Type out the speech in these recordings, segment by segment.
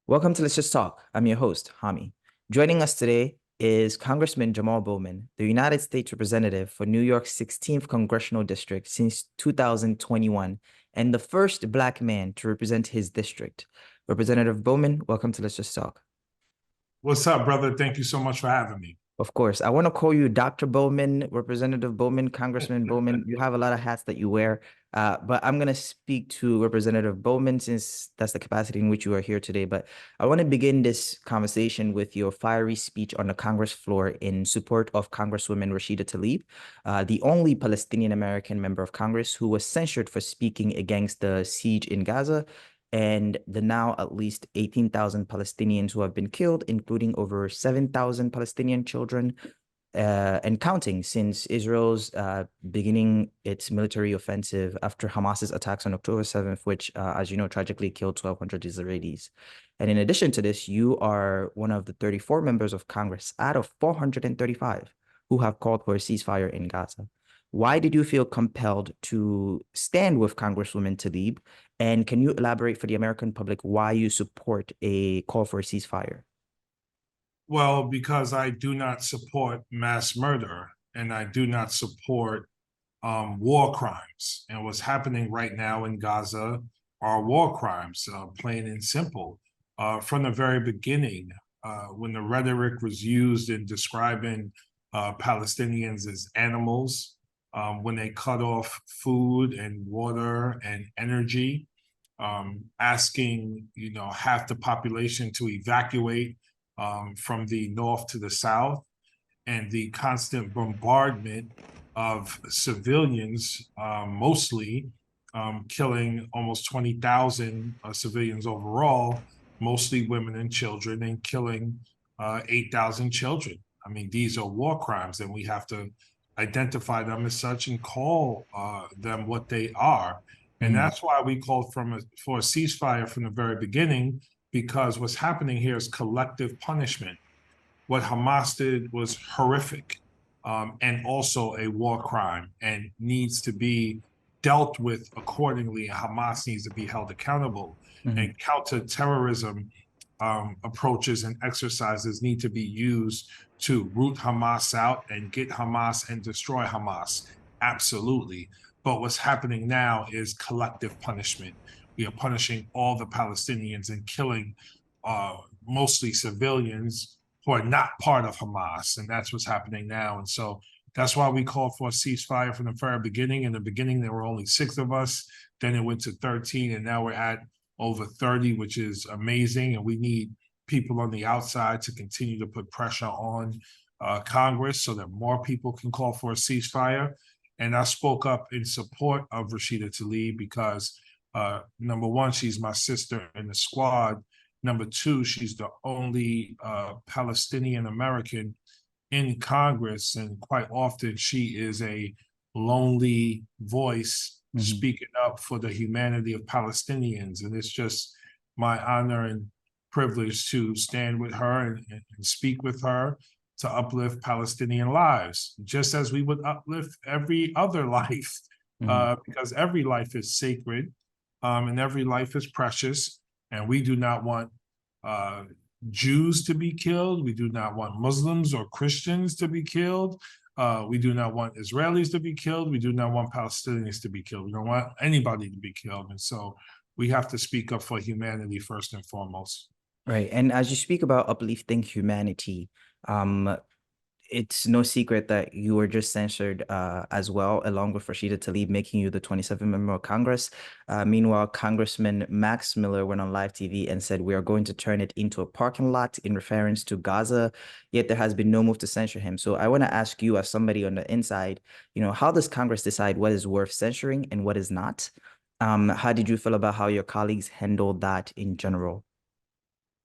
Welcome to Let's Just Talk. I'm your host, Hami. Joining us today is Congressman Jamaal Bowman, the United States Representative for New York's 16th Congressional District since 2021, and the first Black man to represent his district. Representative Bowman, welcome to Let's Just Talk. What's up, brother? Thank you so much for having me. Of course, I want to call you Dr. Bowman, Representative Bowman, Congressman Bowman. You have a lot of hats that you wear, but I'm going to speak to Representative Bowman since that's the capacity in which you are here today. But I want to begin this conversation with your fiery speech on the Congress floor in support of Congresswoman Rashida Tlaib, the only Palestinian-American member of Congress who was censured for speaking against the siege in Gaza and the now at least 18,000 Palestinians who have been killed, including over 7,000 Palestinian children, and counting since Israel's beginning its military offensive after Hamas's attacks on October 7th, which, as you know, tragically killed 1,200 Israelis. And in addition to this, you are one of the 34 members of Congress out of 435 who have called for a ceasefire in Gaza. Why did you feel compelled to stand with Congresswoman Tlaib? And can you elaborate for the American public why you support a call for a ceasefire? Well, because I do not support mass murder and I do not support war crimes. And what's happening right now in Gaza are war crimes, plain and simple. From the very beginning, when the rhetoric was used in describing Palestinians as animals, when they cut off food and water and energy, asking, half the population to evacuate from the north to the south, and the constant bombardment of civilians, mostly killing almost 20,000 civilians overall, mostly women and children, and killing 8,000 children. I mean, these are war crimes, and we have to identify them as such and call them what they are. And that's why we called for a ceasefire from the very beginning, because what's happening here is collective punishment. What Hamas did was horrific, and also a war crime, and needs to be dealt with accordingly. Hamas needs to be held accountable. And counterterrorism approaches and exercises need to be used to root Hamas out and get Hamas and destroy Hamas. Absolutely. But what's happening now is collective punishment. We are punishing all the Palestinians and killing mostly civilians who are not part of Hamas. And that's what's happening now. And so that's why we called for a ceasefire from the very beginning. In the beginning, there were only 6 of us. Then it went to 13, and now we're at over 30, which is amazing. And we need people on the outside to continue to put pressure on Congress so that more people can call for a ceasefire. And I spoke up in support of Rashida Tlaib because, number one, she's my sister in the squad. Number two, she's the only Palestinian American in Congress, and quite often she is a lonely voice speaking up for the humanity of Palestinians. And it's just my honor and privilege to stand with her and speak with her to uplift Palestinian lives, just as we would uplift every other life, because every life is sacred, and every life is precious. And we do not want Jews to be killed. We do not want Muslims or Christians to be killed. We do not want Israelis to be killed. We do not want Palestinians to be killed. We don't want anybody to be killed. And so we have to speak up for humanity first and foremost. Right. And as you speak about uplifting humanity, it's no secret that you were just censured as well, along with Rashida Tlaib, making you the 27th member of Congress. Meanwhile, Congressman Max Miller went on live TV and said, we are going to turn it into a parking lot in reference to Gaza, yet there has been no move to censure him. So I want to ask you, as somebody on the inside, how does Congress decide what is worth censoring and what is not? How did you feel about how your colleagues handled that in general?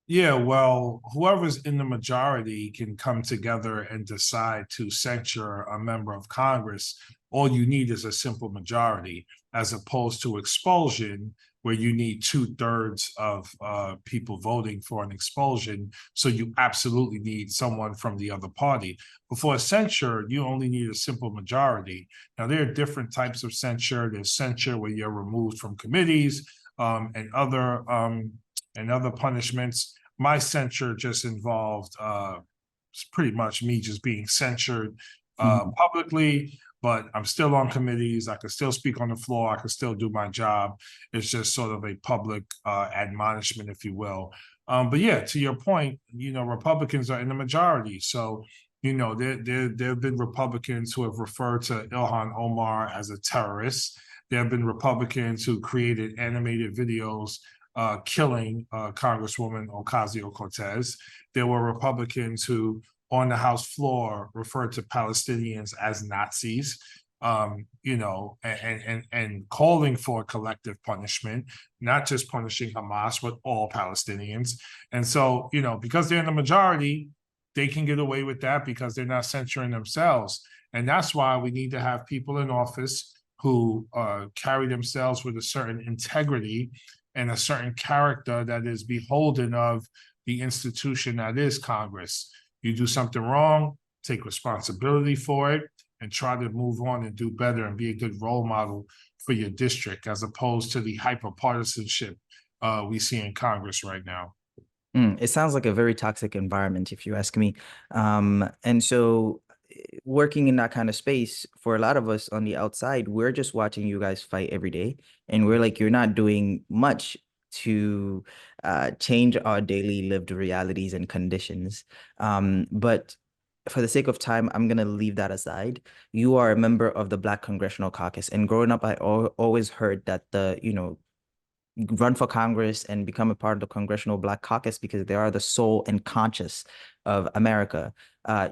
Yeah, well, whoever's in the majority can come together and decide to censure a member of Congress. All you need is a simple majority, as opposed to expulsion, where you need 2/3 of people voting for an expulsion. So you absolutely need someone from the other party. Before censure, you only need a simple majority. Now, there are different types of censure. There's censure where you're removed from committees and other and other punishments. My censure just involved pretty much me just being censured publicly, but I'm still on committees. I can still speak on the floor. I can still do my job. It's just sort of a public admonishment, if you will. But yeah, to your point, Republicans are in the majority. So, there have been Republicans who have referred to Ilhan Omar as a terrorist. There have been Republicans who created animated videos killing Congresswoman Ocasio-Cortez. There were Republicans who, on the House floor, referred to Palestinians as Nazis, and calling for collective punishment, not just punishing Hamas, but all Palestinians. And so, because they're in the majority, they can get away with that because they're not censuring themselves. And that's why we need to have people in office who carry themselves with a certain integrity and a certain character that is beholden of the institution that is Congress. You do something wrong, take responsibility for it, and try to move on and do better and be a good role model for your district, as opposed to the hyper-partisanship we see in Congress right now. It sounds like a very toxic environment, if you ask me. And so working in that kind of space, for a lot of us on the outside, we're just watching you guys fight every day. And we're like, you're not doing much to change our daily lived realities and conditions. But for the sake of time, I'm going to leave that aside. You are a member of the Black Congressional Caucus. And growing up, I always heard that run for Congress and become a part of the Congressional Black Caucus because they are the soul and conscience of America.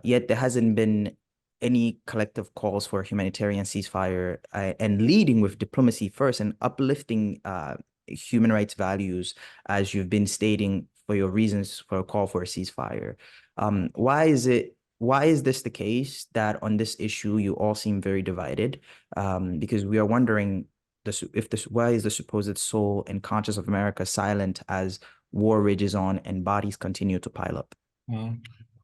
Yet there hasn't been any collective calls for a humanitarian ceasefire and leading with diplomacy first and uplifting human rights values, as you've been stating for your reasons for a call for a ceasefire. Why is this the case that on this issue you all seem very divided? Because we are wondering why is the supposed soul and conscience of America silent as war rages on and bodies continue to pile up?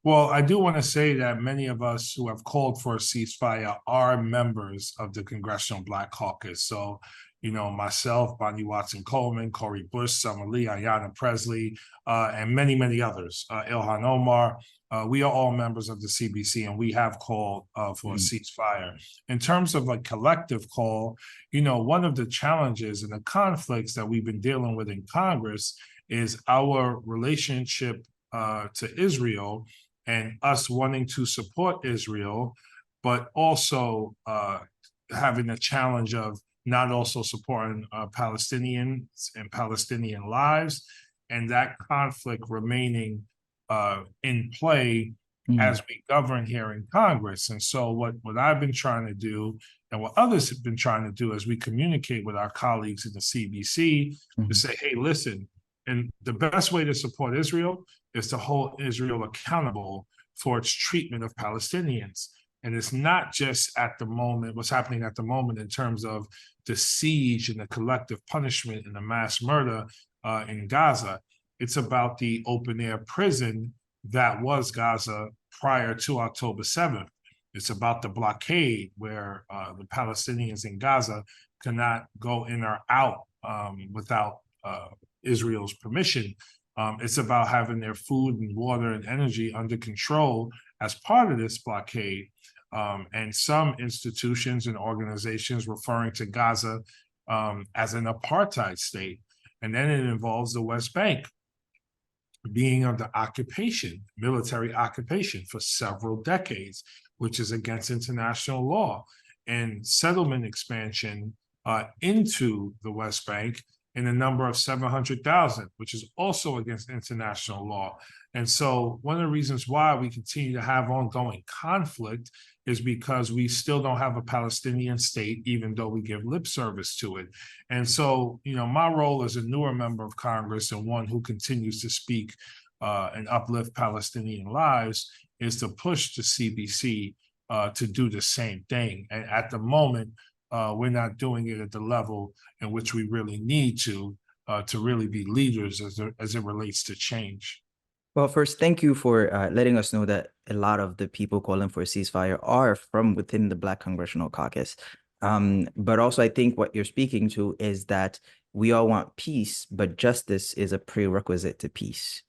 Well, I do want to say that many of us who have called for a ceasefire are members of the Congressional Black Caucus. So, myself, Bonnie Watson Coleman, Cori Bush, Summer Lee, Ayanna Presley, and many, many others, Ilhan Omar. We are all members of the CBC, and we have called for a ceasefire. In terms of a collective call, one of the challenges and the conflicts that we've been dealing with in Congress is our relationship to Israel and us wanting to support Israel, but also having a challenge of not also supporting Palestinians and Palestinian lives, and that conflict remaining in play as we govern here in Congress. And so what I've been trying to do and what others have been trying to do as we communicate with our colleagues in the CBC to say, hey, listen, and the best way to support Israel is to hold Israel accountable for its treatment of Palestinians. And it's not just at the moment, what's happening at the moment in terms of the siege and the collective punishment and the mass murder in Gaza. It's about the open-air prison that was Gaza prior to October 7th. It's about the blockade where the Palestinians in Gaza cannot go in or out without Israel's permission. It's about having their food and water and energy under control as part of this blockade. And some institutions and organizations referring to Gaza as an apartheid state. And then it involves the West Bank being under occupation, military occupation for several decades, which is against international law, and settlement expansion into the West Bank in a number of 700,000, which is also against international law. And so one of the reasons why we continue to have ongoing conflict is because we still don't have a Palestinian state, even though we give lip service to it. And so, my role as a newer member of Congress and one who continues to speak and uplift Palestinian lives is to push the CBC to do the same thing. And at the moment, we're not doing it at the level in which we really need to really be leaders as it relates to change. Well, first, thank you for letting us know that a lot of the people calling for a ceasefire are from within the Black Congressional Caucus. But also, I think what you're speaking to is that we all want peace, but justice is a prerequisite to peace.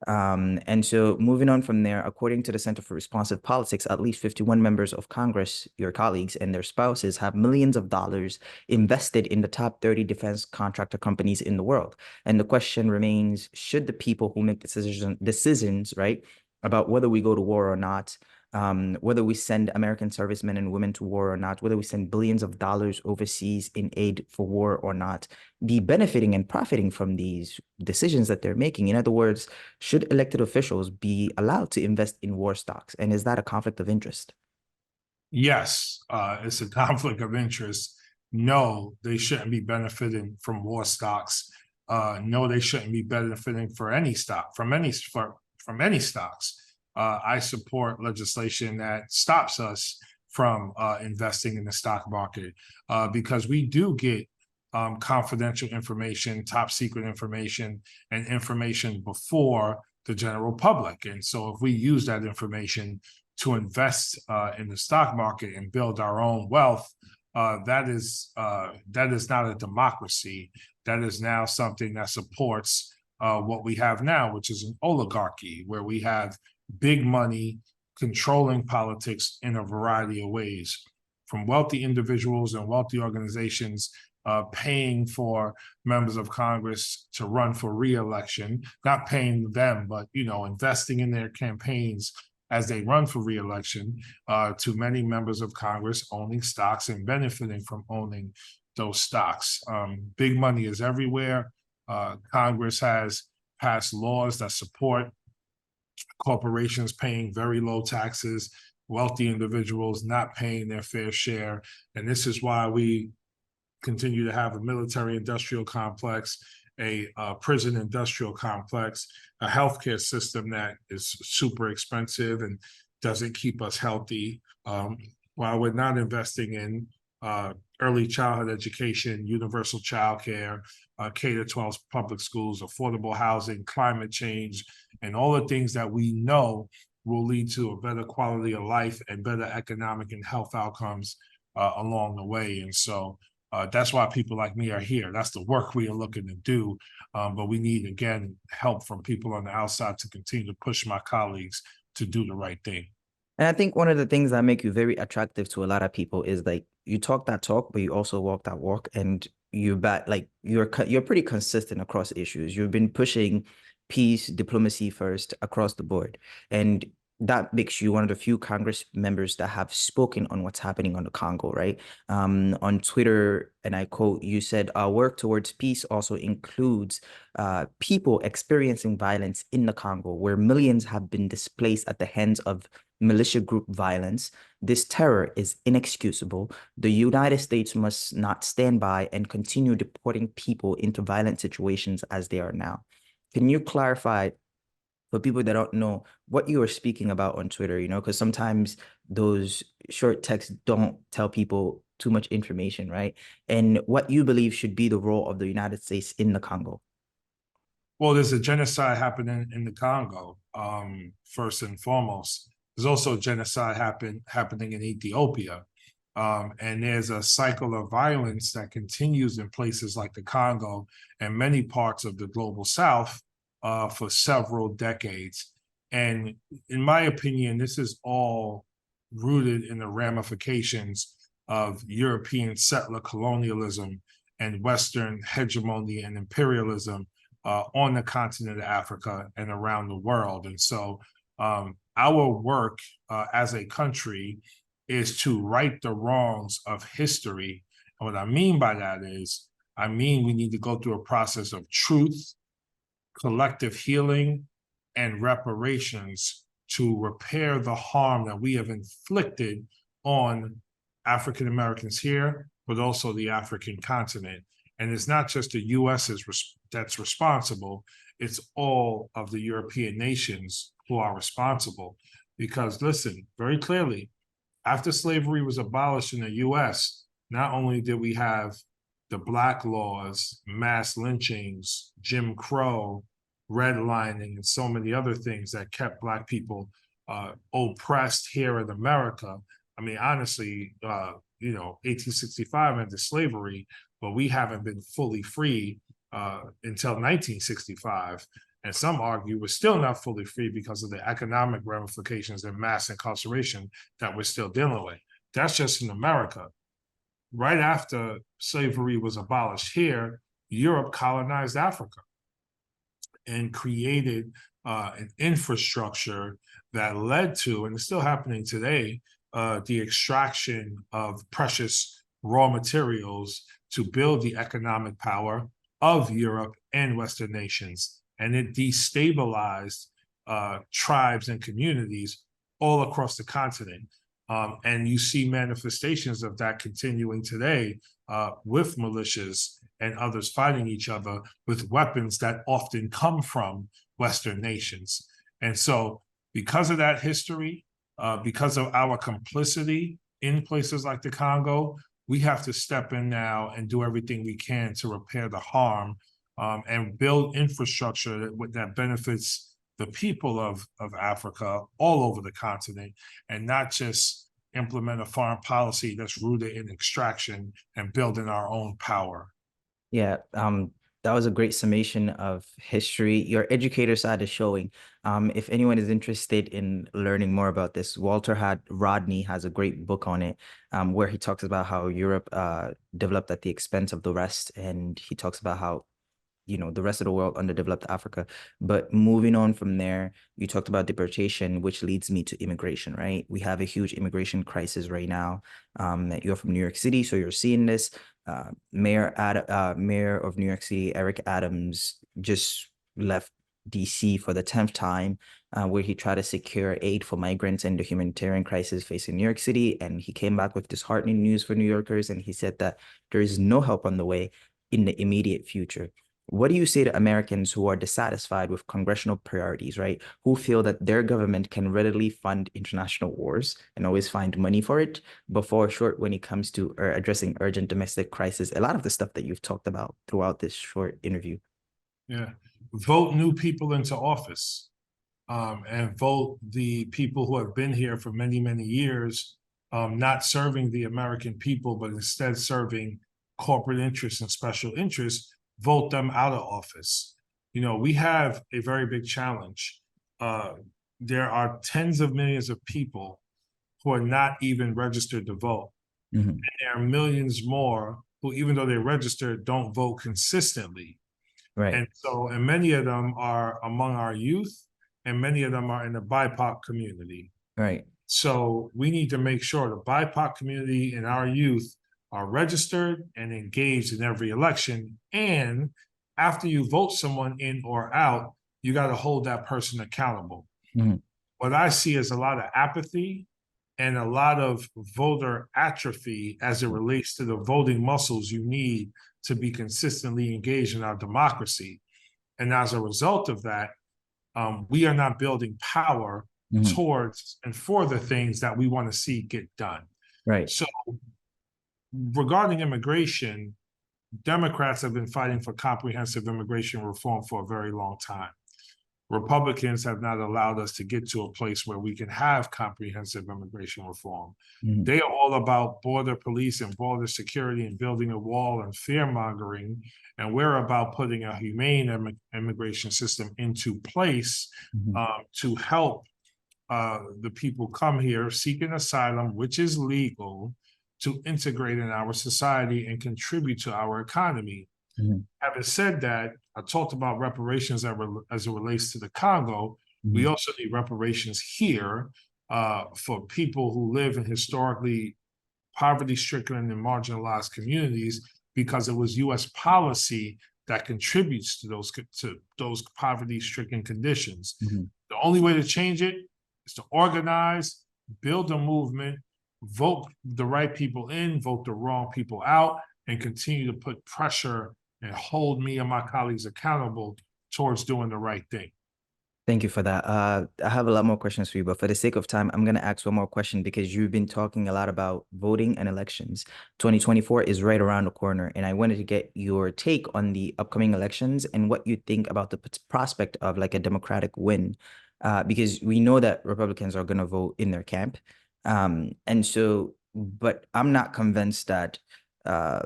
And so moving on from there, according to the Center for Responsive Politics, at least 51 members of Congress, your colleagues and their spouses, have millions of dollars invested in the top 30 defense contractor companies in the world. And the question remains, should the people who make decisions, right, about whether we go to war or not, whether we send American servicemen and women to war or not, whether we send billions of dollars overseas in aid for war or not, be benefiting and profiting from these decisions that they're making? In other words, should elected officials be allowed to invest in war stocks? And is that a conflict of interest? Yes, it's a conflict of interest. No, they shouldn't be benefiting from war stocks. No, they shouldn't be benefiting from any stocks. I support legislation that stops us from investing in the stock market because we do get confidential information, top secret information, and information before the general public. And so if we use that information to invest in the stock market and build our own wealth, that is not a democracy. That is now something that supports what we have now, which is an oligarchy, where we have big money controlling politics in a variety of ways, from wealthy individuals and wealthy organizations paying for members of Congress to run for re-election, not paying them, but investing in their campaigns as they run for re-election, to many members of Congress owning stocks and benefiting from owning those stocks. Big money is everywhere. Congress has passed laws that support corporations paying very low taxes, wealthy individuals not paying their fair share. And this is why we continue to have a military industrial complex, a prison industrial complex, a healthcare system that is super expensive and doesn't keep us healthy, while we're not investing in early childhood education, universal childcare, K-12 public schools, affordable housing, climate change, and all the things that we know will lead to a better quality of life and better economic and health outcomes along the way. And so that's why people like me are here. That's the work we are looking to do. But we need, again, help from people on the outside to continue to push my colleagues to do the right thing. And I think one of the things that make you very attractive to a lot of people is like you talk that talk, but you also walk that walk, and you're pretty consistent across issues. You've been pushing peace, diplomacy first across the board, and that makes you one of the few Congress members that have spoken on what's happening on the Congo, right? On Twitter, and I quote, you said, "Our work towards peace also includes people experiencing violence in the Congo, where millions have been displaced at the hands of militia group violence. This terror is inexcusable. The United States must not stand by and continue deporting people into violent situations as they are now." Can you clarify for people that don't know what you were speaking about on Twitter, because sometimes those short texts don't tell people too much information, right? And what you believe should be the role of the United States in the Congo? Well, there's a genocide happening in the Congo, first and foremost. There's also a genocide happening in Ethiopia. And there's a cycle of violence that continues in places like the Congo and many parts of the global South for several decades. And in my opinion, this is all rooted in the ramifications of European settler colonialism and Western hegemony and imperialism on the continent of Africa and around the world. And so our work as a country is to right the wrongs of history. And what I mean by that is, we need to go through a process of truth, collective healing, and reparations to repair the harm that we have inflicted on African Americans here, but also the African continent. And it's not just the U.S. that's responsible, it's all of the European nations who are responsible. Because listen, very clearly, after slavery was abolished in the U.S., not only did we have the Black laws, mass lynchings, Jim Crow, redlining, and so many other things that kept Black people oppressed here in America. I mean, honestly, 1865 ended slavery, but we haven't been fully free until 1965. And some argue we're still not fully free because of the economic ramifications and mass incarceration that we're still dealing with. That's just in America. Right after slavery was abolished here, Europe colonized Africa and created an infrastructure that led to, and it's still happening today, the extraction of precious raw materials to build the economic power of Europe and Western nations. And it destabilized tribes and communities all across the continent. And you see manifestations of that continuing today with militias and others fighting each other with weapons that often come from Western nations. And so because of that history, because of our complicity in places like the Congo, we have to step in now and do everything we can to repair the harm and build infrastructure that benefits the people of Africa all over the continent, and not just implement a foreign policy that's rooted in extraction and building our own power. Yeah, that was a great summation of history. Your educator side is showing. If anyone is interested in learning more about this, Rodney has a great book on it, where he talks about how Europe developed at the expense of the rest, and he talks about how the rest of the world underdeveloped Africa. But moving on from there, you talked about deportation, which leads me to immigration, right? We have a huge immigration crisis right now. You're from New York City, so you're seeing this. Mayor of New York City, Eric Adams, just left DC for the 10th time, where he tried to secure aid for migrants and the humanitarian crisis facing New York City. And he came back with disheartening news for New Yorkers, and he said that there is no help on the way in the immediate future. What do you say to Americans who are dissatisfied with congressional priorities, right? Who feel that their government can readily fund international wars and always find money for it, but fall short when it comes to addressing urgent domestic crisis? A lot of the stuff that you've talked about throughout this short interview. Yeah. Vote new people into office, and vote the people who have been here for many, many years, not serving the American people, but instead serving corporate interests and special interests. Vote them out of office. We have a very big challenge. There are tens of millions of people who are not even registered to vote. Mm-hmm. And there are millions more who, even though they're registered, don't vote consistently. Right. And many of them are among our youth, and many of them are in the BIPOC community. Right. So we need to make sure the BIPOC community and our youth are registered and engaged in every election. And after you vote someone in or out, you got to hold that person accountable. Mm-hmm. What I see is a lot of apathy and a lot of voter atrophy as it relates to the voting muscles you need to be consistently engaged in our democracy. And as a result of that, we are not building power towards and for the things that we want to see get done. Right. So regarding immigration, Democrats have been fighting for comprehensive immigration reform for a very long time. Republicans have not allowed us to get to a place where we can have comprehensive immigration reform. Mm-hmm. They are all about border police and border security and building a wall and fear mongering. And we're about putting a humane immigration system into place to help the people come here seeking asylum, which is legal, to integrate in our society and contribute to our economy. Mm-hmm. Having said that, I talked about reparations as it relates to the Congo. Mm-hmm. We also need reparations here for people who live in historically poverty-stricken and marginalized communities, because it was U.S. policy that contributes to those poverty-stricken conditions. Mm-hmm. The only way to change it is to organize, build a movement, vote the right people in, vote the wrong people out, and continue to put pressure and hold me and my colleagues accountable towards doing the right thing. Thank you for that. I have a lot more questions for you, but for the sake of time, I'm going to ask one more question, because you've been talking a lot about voting and elections. 2024 is right around the corner, and I wanted to get your take on the upcoming elections and what you think about the prospect of like a Democratic win, because we know that Republicans are going to vote in their camp. And so but I'm not convinced that uh,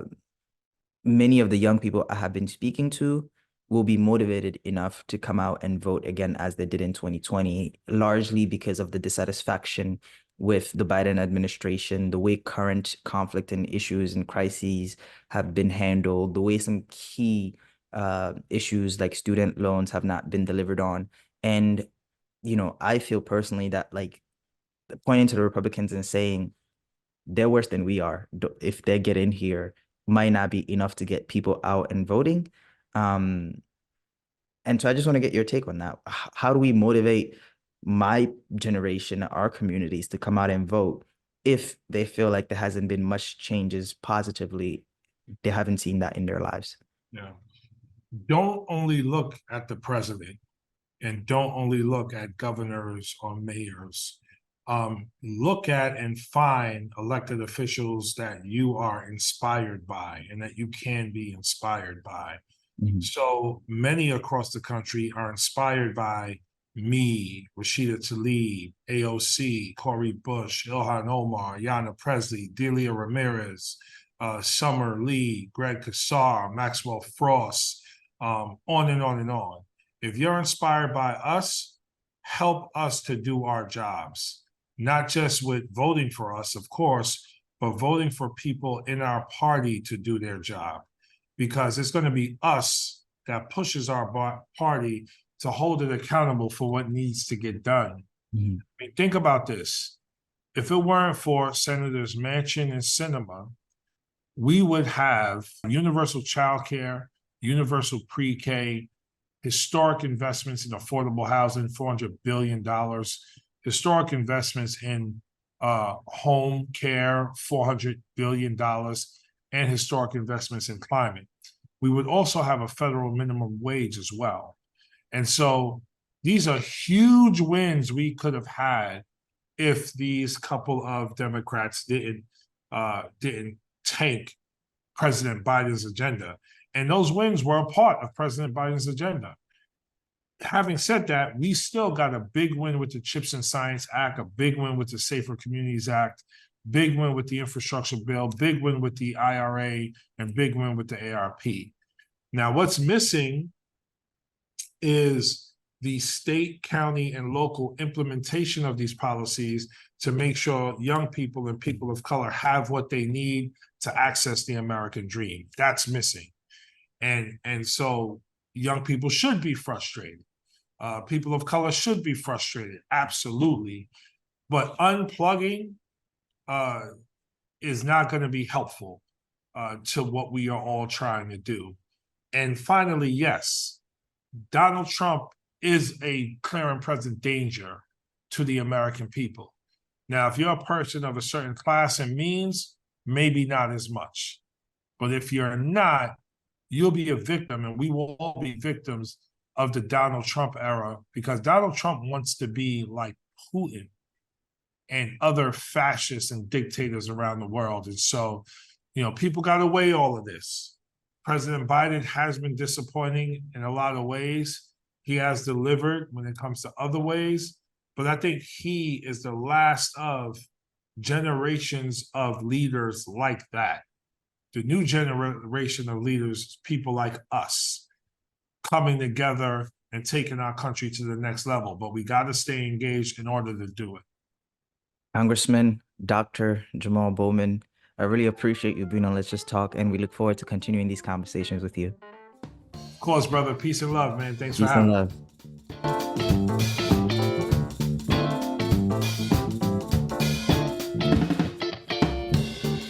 many of the young people I have been speaking to will be motivated enough to come out and vote again as they did in 2020, largely because of the dissatisfaction with the Biden administration, the way current conflict and issues and crises have been handled, the way some key issues like student loans have not been delivered on. And, I feel personally that like pointing to the Republicans and saying, they're worse than we are. If they get in here, might not be enough to get people out and voting. Um, and so I just want to get your take on that. How do we motivate my generation, our communities to come out and vote if they feel like there hasn't been much changes positively? They haven't seen that in their lives. Yeah. Don't only look at the president and don't only look at governors or mayors. Look at and find elected officials that you are inspired by and that you can be inspired by. Mhm. So many across the country are inspired by me, Rashida Tlaib, AOC, Cori Bush, Ilhan Omar, Yana Presley, Delia Ramirez, Summer Lee, Greg Kassar, Maxwell Frost, on and on and on. If you're inspired by us, help us to do our jobs, not just with voting for us, of course, but voting for people in our party to do their job, because it's going to be us that pushes our party to hold it accountable for what needs to get done. Mhm. I mean, think about this. If it weren't for Senators Manchin and Sinema, we would have universal childcare, universal pre-K, historic investments in affordable housing, $400 billion, historic investments in home care, $400 billion, and historic investments in climate. We would also have a federal minimum wage as well. And so these are huge wins we could have had if these couple of Democrats didn't tank President Biden's agenda. And those wins were a part of President Biden's agenda. Having said that, we still got a big win with the CHIPS and Science Act, a big win with the Safer Communities Act, big win with the infrastructure bill, big win with the IRA, and big win with the ARP. Now, what's missing is the state, county, and local implementation of these policies to make sure young people and people of color have what they need to access the American dream. That's missing. And so young people should be frustrated. People of color should be frustrated, absolutely. But unplugging is not going to be helpful to what we are all trying to do. And finally, yes, Donald Trump is a clear and present danger to the American people. Now, if you're a person of a certain class and means, maybe not as much. But if you're not, you'll be a victim, and we will all be victims of the Donald Trump era, because Donald Trump wants to be like Putin and other fascists and dictators around the world. And so, people got to weigh all of this. President Biden has been disappointing in a lot of ways. He has delivered when it comes to other ways, but I think he is the last of generations of leaders like that. The new generation of leaders, people like us, coming together and taking our country to the next level. But we got to stay engaged in order to do it. Congressman, Dr. Jamaal Bowman, I really appreciate you being on Let's Just Talk, and we look forward to continuing these conversations with you. Of course, brother. Peace and love, man. Thanks for Peace and having me. love.